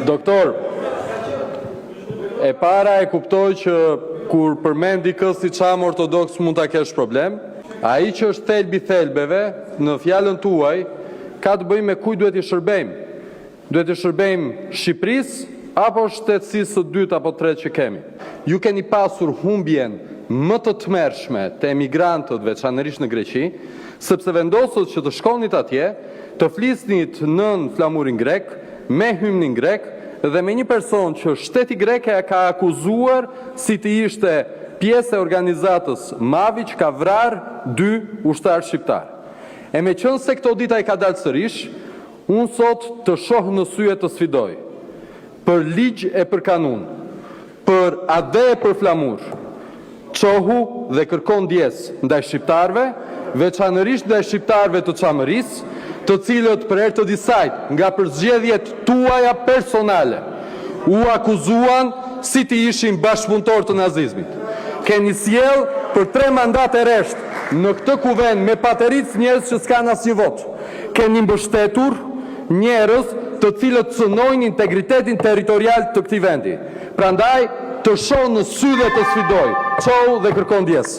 Doktor, e para e kuptoj që kur përmend dikë si çam ortodoks mund ta kesh problem. Ai që është thelbi thelbeve në fjalën tuaj ka të bëjë me kujt duhet i shërbejmë. Duhet i shërbejmë Shqipërisë apo shtetësisë së dytë apo tretë që kemi. Ju keni pasur humbjen më të tmerrshme të emigrantët veçanërisht në Greqi, sepse vendosët që të shkonit atje, të flisnit nën flamurin grek, me hymnin grek dhe me një person që shteti grek e ka akuzuar si të ishte pjesë e organizatës Mavi që ka vrarë 2 ushtarë shqiptar. E me qënë se këto dita i ka dalë sërish, unë sot të shohë në syje të sfidoj për ligj e për kanun, për ade e për flamur, qohu dhe kërkon djes ndaj shqiptarve, veçanërisht ndaj shqiptarve të Çamërisë, të cilët për herë të disajt nga përzgjedhjet tuaja personale u akuzuan si të ishin bashkëpunëtor të nazizmit. Keni sjell për 3 mandate rresht në këtë kuvend me pateric njerëz që s'kan asnjë vot. Keni mbështetur njerëz të cilët cënojnë integritetin territorial të këtij vendi. Prandaj të shoh në sy dhe të sfidoj, çohu dhe kërkon ndjes.